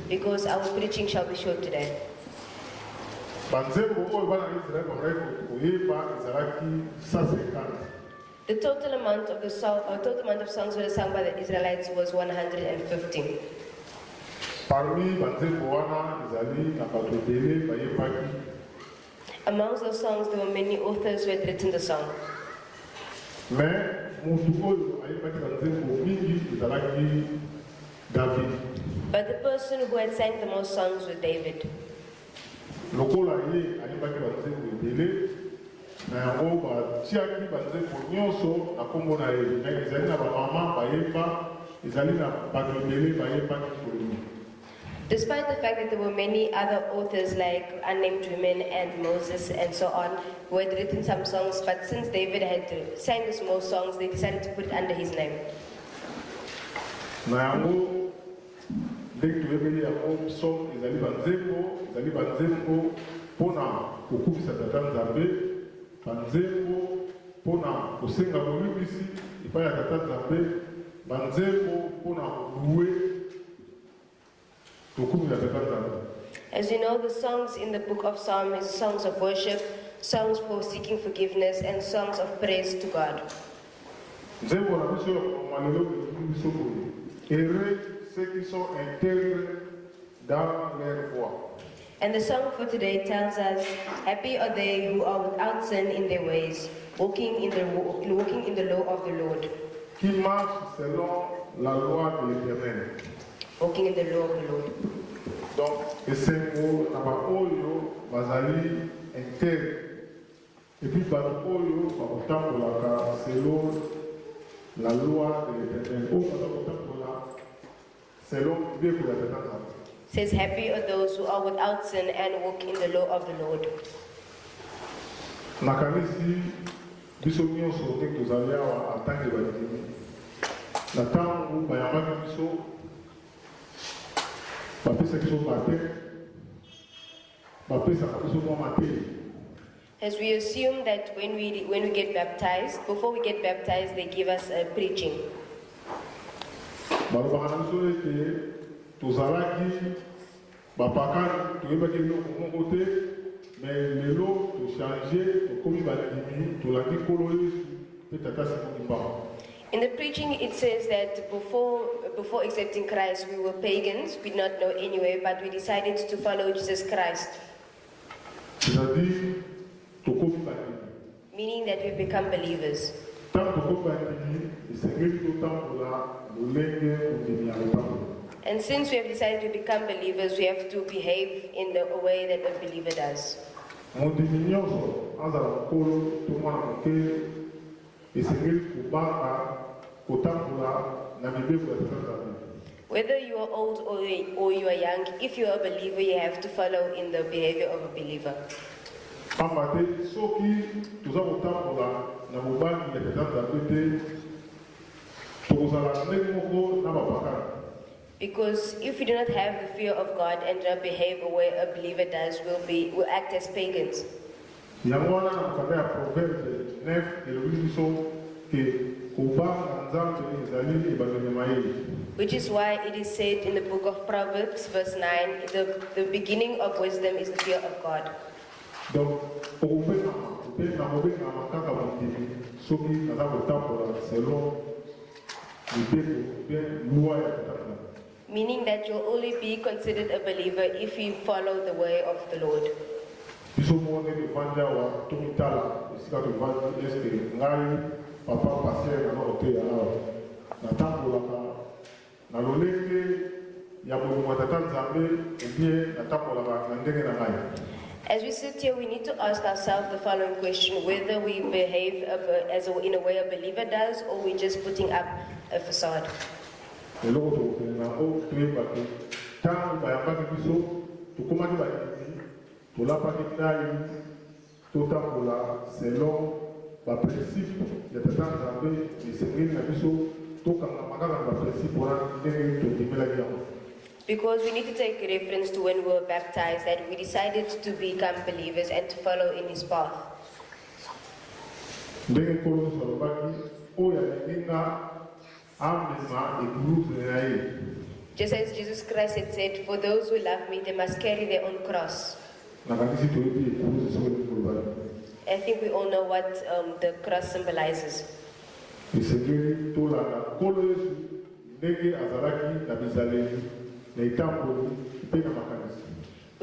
because our preaching shall be short today. The total amount of songs that were sung by the Israelites was 150. Amongst those songs, there were many authors who had written the song. But the person who had sang the most songs was David. Despite the fact that there were many other authors like unnamed women and Moses and so on who had written some songs, but since David had sang the most songs, they decided to put it under his name. As you know, the songs in the book of Psalms is songs of worship, songs for seeking forgiveness, and songs of praise to God. And the song for today tells us, happy are they who are without sin in their ways, walking in the law of the Lord. Walking in the law of the Lord. Donc, c'est pour Oyo, Bazali, Inter. Et puis, par Oyo, autant pour selon la loi de l'Éternel. Selon Dieu pour l'Éternel. Says, happy are those who are without sin and walk in the law of the Lord. Nakamisi, bisomio sur que nous avions en tant que bâtiment. Nathan, ou Bayama Biso. As we assume that when we get baptized, before we get baptized, they give us a preaching. In the preaching, it says that before accepting Christ, we were pagans, we did not know anyway, but we decided to follow Jesus Christ. Meaning that we become believers. And since we have decided to become believers, we have to behave in the way that a believer does. Whether you are old or you are young, if you are a believer, you have to follow in the behavior of a believer. Because if we do not have the fear of God and not behave the way a believer does, we'll act as pagans. Which is why it is said in the book of Proverbs, verse 9, the beginning of wisdom is the fear of God. Meaning that you'll only be considered a believer if you follow the way of the Lord. As we sit here, we need to ask ourselves the following question: whether we behave in a way a believer does, or we're just putting up a facade. Because we need to take reference to when we were baptized, that we decided to become believers and to follow in his path. Just as Jesus Christ had said, for those who love me, they must carry their own cross. I think we all know what the cross symbolizes. We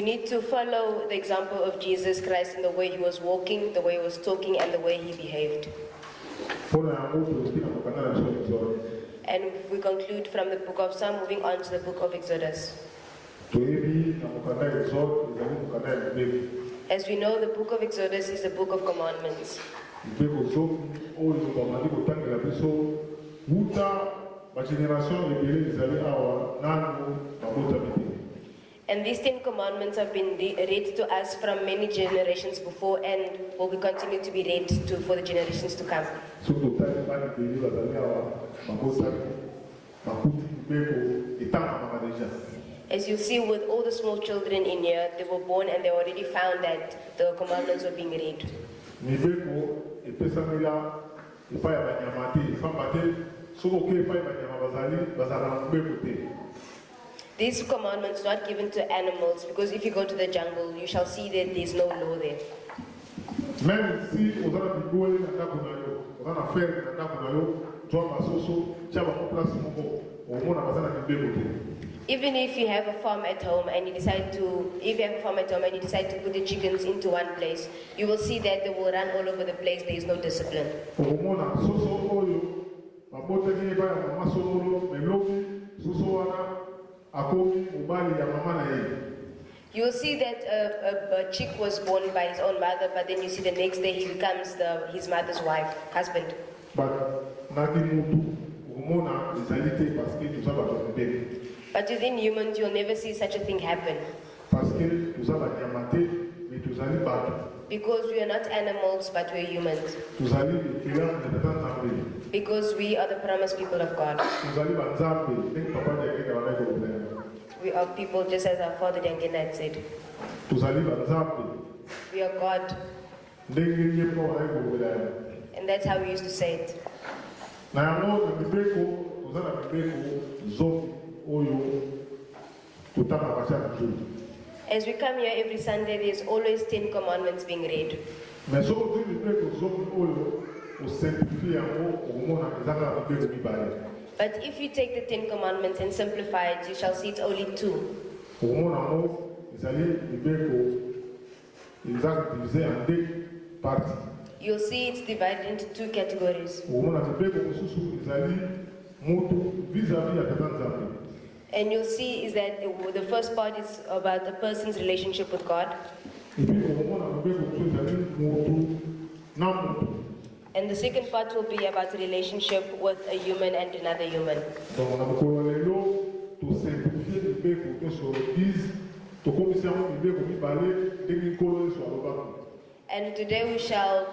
need to follow the example of Jesus Christ in the way he was walking, the way he was talking, and the way he behaved. And we conclude from the book of Psalm, moving on to the book of Exodus. As we know, the book of Exodus is the book of commandments. And these 10 commandments have been read to us from many generations before and will continue to be read for the generations to come. As you see with all the small children in here, they were born and they already found that the commandments were being read. These commandments are not given to animals, because if you go to the jungle, you shall see that there is no law there. Even if you have a farm at home and you decide to, put the chickens into one place, you will see that they will run all over the place. There is no discipline. You will see that a chick was born by his own mother, but then you see the next day he becomes his mother's husband. But within humans, you'll never see such a thing happen. Because we are not animals, but we are humans. Because we are the promised people of God. We are people just as our father Dianindama had said. We are God. And that's how we used to say it. As we come here every Sunday, there's always 10 commandments being read. But if you take the 10 commandments and simplify it, you shall see it's only 2. You'll see it's divided into 2 categories. And you'll see is that the first part is about a person's relationship with God. And the second part will be about a relationship with a human and another human. And today we shall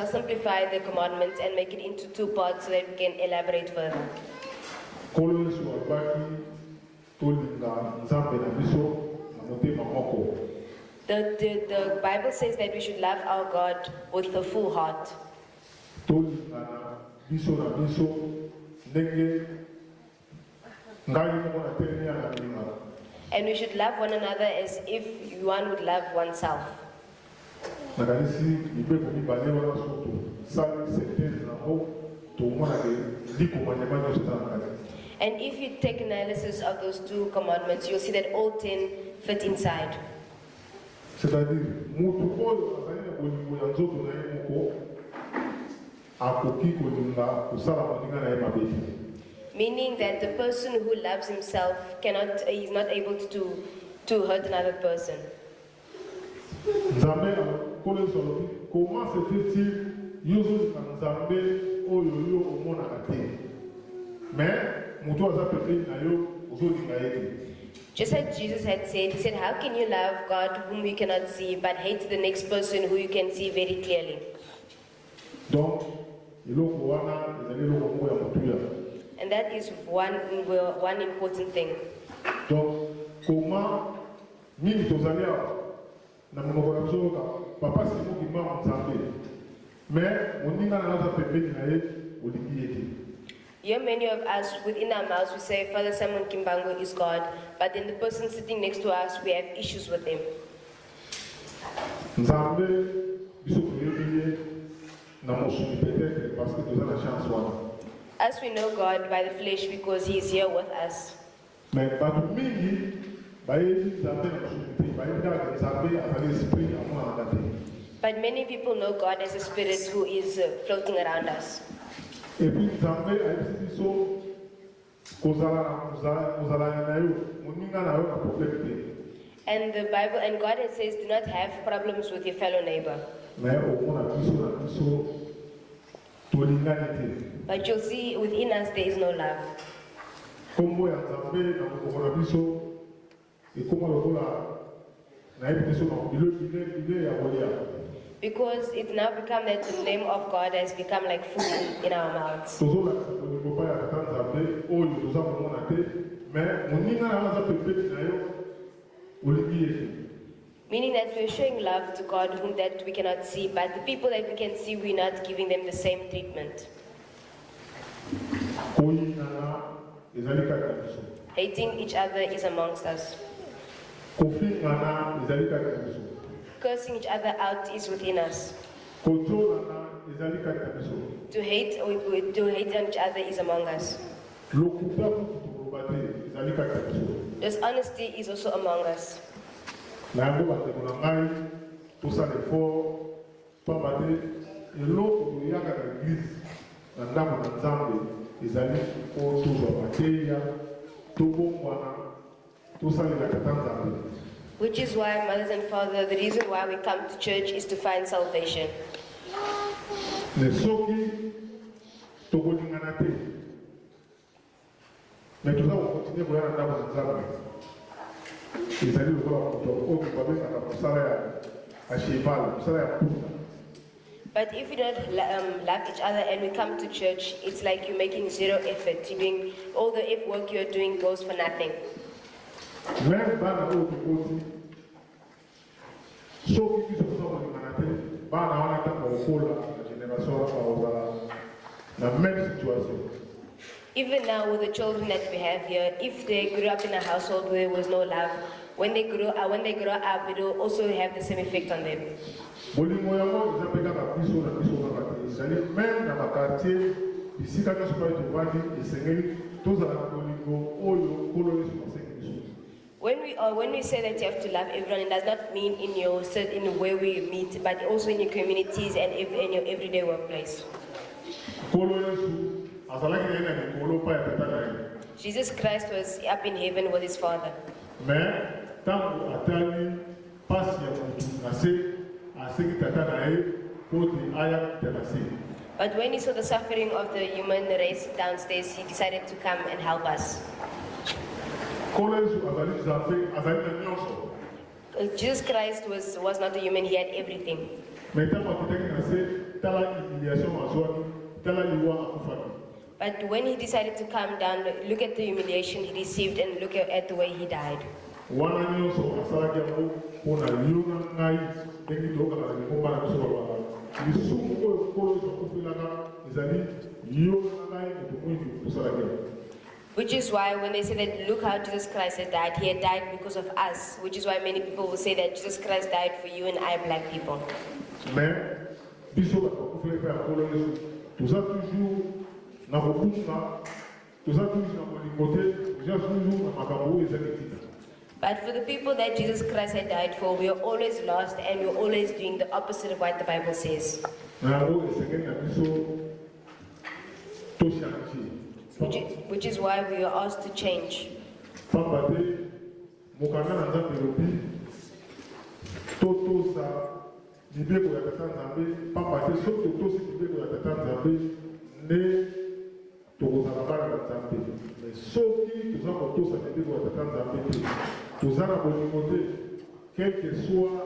simplify the commandments and make it into 2 parts so that we can elaborate further. The Bible says that we should love our God with a full heart. And we should love one another as if one would love oneself. And if you take analysis of those 2 commandments, you'll see that all 10 fit inside. Meaning that the person who loves himself is not able to hurt another person. Comment se fait-il just as Jesus had said, he said, how can you love God whom you cannot see, but hate the next person who you can see very clearly? And that is one important thing. Here, many of us within our mouths we say Father Simon Kimbango is God, but then the person sitting next to us, we have issues with him. Nzambe biso toyebi na mosuni peut-être parce que toza na chance wana. As we know God by the flesh because he is here with us. Mais bato mingi bayebi Nzambe na mosuni te bayebi kaka Nzambe azali esprit amona na te. But many people know God as a spirit who is floating around us. Et puis Nzambe ayebisi biso kozala na yo moninga na yo na problème te. And the Bible and God says, do not have problems with your fellow neighbor. Mais omona biso na biso tolingani te. But you'll see within us there is no love. Kombo ya Nzambe na mokolo na biso ekoma lokola nayebi biso na bile ya kolia. Because it's now become that the name of God has become like food in our mouths. Tozolakisa bolingo ya tata Nzambe oyo toza komona te mais moninga na aza pembeni na yo olingi ye. Meaning that we're showing love to God whom that we cannot see, but the people that we can see, we're not giving them the same treatment. Koyinana ezali kaka na biso. Hating each other is amongst us. Kofingana ezali kaka na biso. Cursing each other out is within us. Kotonana ezali kaka na biso. To hate on each other is among us. Lokuta kutoloba te ezali kaka na biso. Dishonesty is also among us. Na yango bandeko na ngai tosala effort pamba te eloko toyaka na eglise na ndako na Nzambe ezali po tozwa mateya tobongwana tosalela tata Nzambe. Which is why, mothers and fathers, the reason why we come to church is to find salvation. Ne soki tokolingana te mais toza kokontinue koya na ndako na Nzambe ezali lokola moto oyo babengaka mosala ya cheval mosala ya mpunda. But if you don't love each other and we come to church, it's like you're making zero effort. You're doing all the work you're doing goes for nothing. Même bana oyo tokoti soki biso toza kolingana te bana wana ntango kokola na génération wana bakozala na même situation. Even now with the children that we have here, if they grew up in a household where there was no love, when they grow up, it will also have the same effect on them. Bolingo yango eza mpe kaka biso na biso kaka te ezali même na bakartier bisika nyonso pai tovandi esengeli tozala na bolingo oyo nkolo yesu asengi biso. When we say that you have to love everyone, it does not mean in where we meet, but also in your communities and in your everyday workplace. Nkolo yesu azalaki na ye na mikolo pai ya tata na ye. Jesus Christ was up in heaven with his Father. Mais ntango atali pasi ya motu na se asengi tata na ye po te aya te na se. But when he saw the suffering of the human race downstairs, he decided to come and help us. Nkolo yesu azali Nzambe azali na nyonso. Jesus Christ was not a human, he had everything. Mais ntango akitaki na se tala humiliation azwaki tala liwa akufaki. But when he decided to come down, look at the humiliation he received and look at the way he died. Wana nyonso asalaki yango mpona yo na ngai ndenge tokaka na lingomba na biso babala lisumu oyo nkolo yesu akufelaka ezali yo na ngai moto mwingi tosalaki yango. Which is why when they say that look how Jesus Christ had died, he had died because of us. Which is why many people will say that Jesus Christ died for you and I, black people. Mais biso bato bakufeli mpe ya nkolo yesu toza toujours na kobunga toza toujours na bolingo te toza toujours na makambo oyo ezali tika. But for the people that Jesus Christ had died for, we are always lost and we're always doing the opposite of what the Bible says. Na yango esengeli na biso toshange. Which is why we are asked to change. Pamba te mokanda na Nzambe elobi totosa mibeko ya tata Nzambe pamba te soki totosi mibeko ya tata Nzambe nde tokozala bana na Nzambe. Mais soki toza kotosa mibeko ya tata Nzambe te toza na bolingo te quel que soit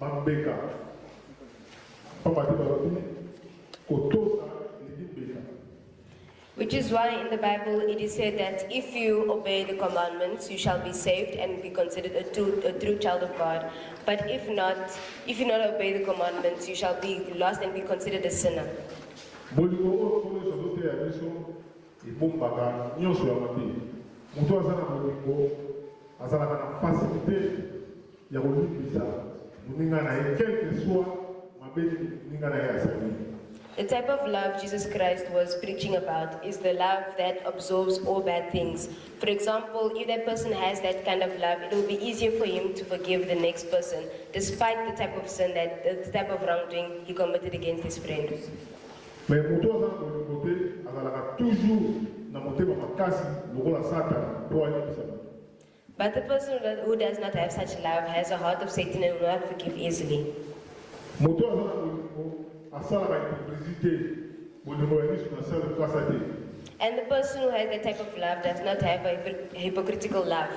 bambeka pamba te balobi kotosa elingi mbeka. Which is why in the Bible it is said that if you obey the commandments, you shall be saved and be considered a true child of God. But if you not obey the commandments, you shall be lost and be considered a sinner. Bolingo oyo nkolo yesu azoteya biso ebombaka nyonso ya mabe. Moto aza na bolingo azalaka na facilité ya kolimbisa moninga na ye quel que soit mabe moninga na ye asali. The type of love Jesus Christ was preaching about is the love that absorbs all bad things. For example, if that person has that kind of love, it will be easier for him to forgive the next person, despite the type of sin, the type of wrongdoing he committed against his friend. Mais moto aza na bolingo te azalaka toujours na motema makasi lokola Satan po alimbisa. But the person who does not have such love has a heart of Satan and will not forgive easily. Moto aza na bolingo asalaka hypocrisie bolingo ya miso na sala kasa te. And the person who has that type of love does not have a hypocritical love.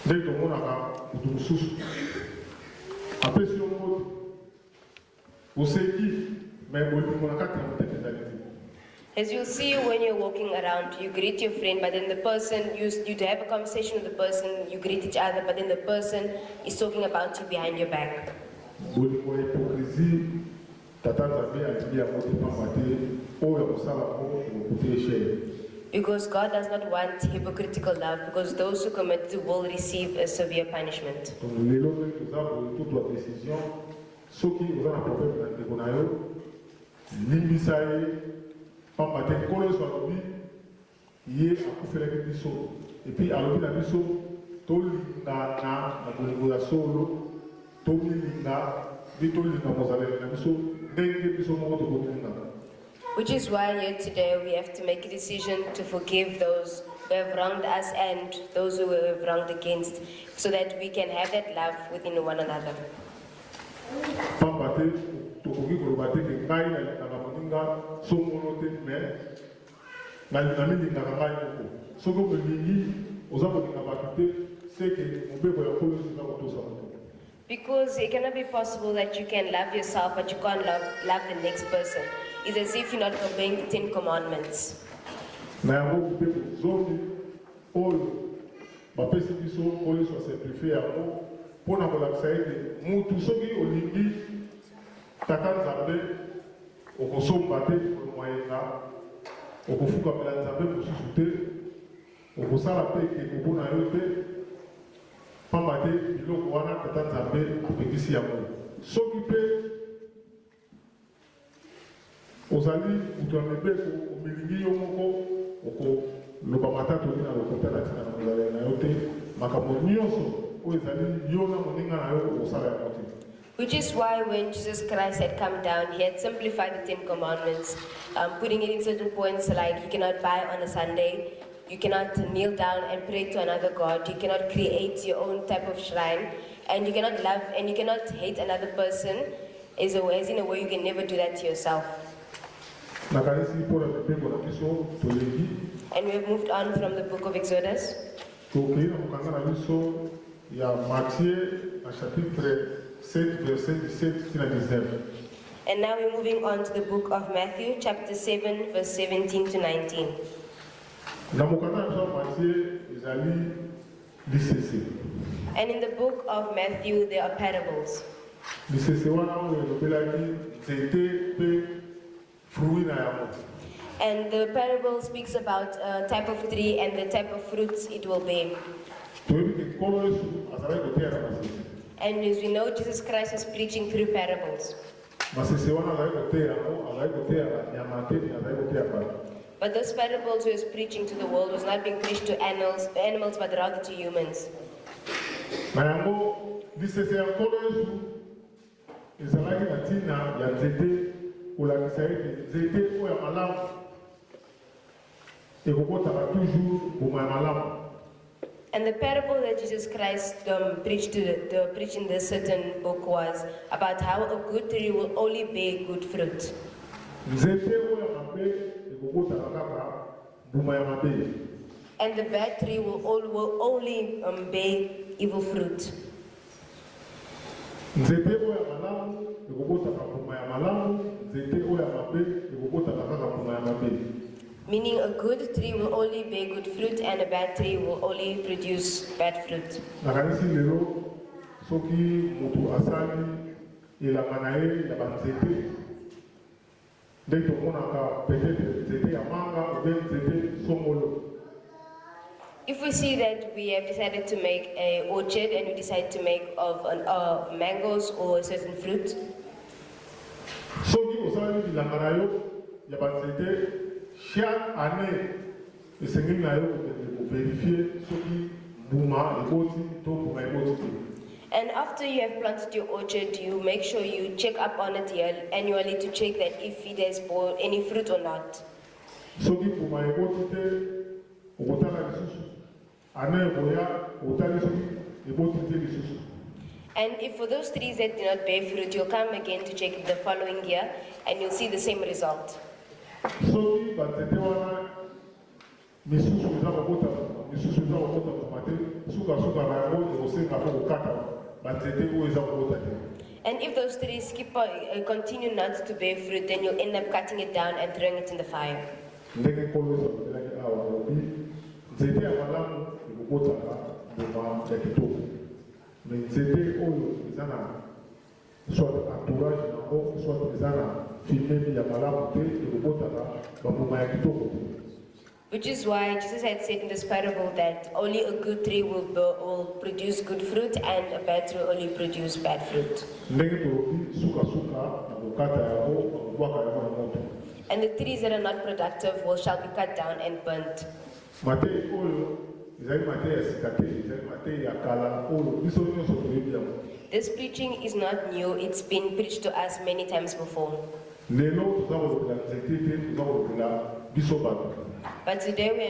Nde tomonaka moto mosusu apesi yo moto oseki me bolingo na kati ya motema ezali te. As you'll see when you're walking around, you greet your friend, but then the person, you to have a conversation with the person, you greet each other, but then the person is talking about you behind your back. Bolingo ya hypocrisie tata nzambe alibi yango te pamba te oyo akosala ngo ekokuti chaine. Because God does not want hypocritical love, because those who commit it will receive a severe punishment. Donc lelo ndenge toza boye toute la décision soki oza na problème na ndeko na yo limbisa ye pamba te nkolo nyonso alobi ye akufelaki biso epuis alobi na biso tolingana na bolingo ya solo tomilinga mpe tolinga mozaleli na biso ndenge biso moko tokolingana. Which is why here today we have to make a decision to forgive those who have wronged us and those who we have wronged against, so that we can have that love within one another. Pamba te tokoki koloba te ke ngai nalingaka moninga songolo te me namilingaka ngai moko. Soki okolingi oza kolinga bato te seke mobeko ya nkolo eza kotosa moto. Because it cannot be possible that you can love yourself but you can't love the next person. It's as if you're not obeying the 10 commandments. Na yango mobeko zomi oyo bapesi biso oyo so simplifie yango mpona kolakisa ete mutu soki olingi tata nzambe okosomba te kolmoyenga okofukamela nzambe mosusu te okosala mpe ekeko mpona yo te pamba te biloko wana tata nzambe apekisi yango. Soki mpe ozali mutu ya mibeko omilingi yo moko okoloba matata oki na lokota na ntina na mozaleli na yo te makambo nyonso oyo ezali yo na moninga na yo okosala yango te. Which is why when Jesus Christ had come down, he had simplified the 10 commandments, putting it in certain points like you cannot buy on a Sunday, you cannot kneel down and pray to another God, you cannot create your own type of shrine, and you cannot love and you cannot hate another person, as in a way you can never do that to yourself. And we have moved on from the book of Exodus. And now we're moving on to the book of Matthew, chapter 7, verse 17 to 19. And in the book of Matthew, there are parables. And the parable speaks about a type of tree and the type of fruits it will bear. And as we know, Jesus Christ is preaching through parables. But those parables he was preaching to the world was not being preached to animals but rather to humans. And the parable that Jesus Christ preached in this certain book was about how a good tree will only bear good fruit. And the bad tree will only bear evil fruit. Meaning a good tree will only bear good fruit and a bad tree will only produce bad fruit. Dès qu'on a peut-être zété à manga ou bien zété somolo. If we see that we have decided to make an orchard and we decide to make of mangoes or a certain fruit, Soki osali bilanga na yo ya banzete chaque année esengeli na yo kokende vérifier soki mbuma ekoti to mbuma ekoti te. and after you have planted your orchard, you make sure you check up on it annually to check that if it has borne any fruit or not. Soki mbuma ekoti te okotala lisusu année ekoya otali soki ekoti te lisusu. And if for those trees that do not bear fruit, you'll come again to check the following year and you'll see the same result. Soki banzete wana misusu eza kokota mbuma te suka na yango ekosenga mpo kokata banzete oyo eza kokota te. And if those trees continue not to bear fruit, then you'll end up cutting it down and throwing it in the fire. Ndenge nkolo ezokelaki awa alobi nzete ya malamu ekokotaka mbuma ya kitoko, me nzete oyo eza na soit entourage nango soit eza na filmemi ya malamu te ekokotaka bambuma ya kitoko te. Which is why Jesus had said in this parable that only a good tree will produce good fruit and a bad tree will only produce bad fruit. Ndenge tolobi suka na kokata yango bakobwaka yango na moto. And the trees that are not productive shall be cut down and burnt. Matei oyo ezali matei ya sika te, ezali matei ya kala oyo biso nyonso toyebi yango. This preaching is not new, it's been preached to us many times before. Lelo toza kolobela nzete te, toza kolobela biso bato. But today we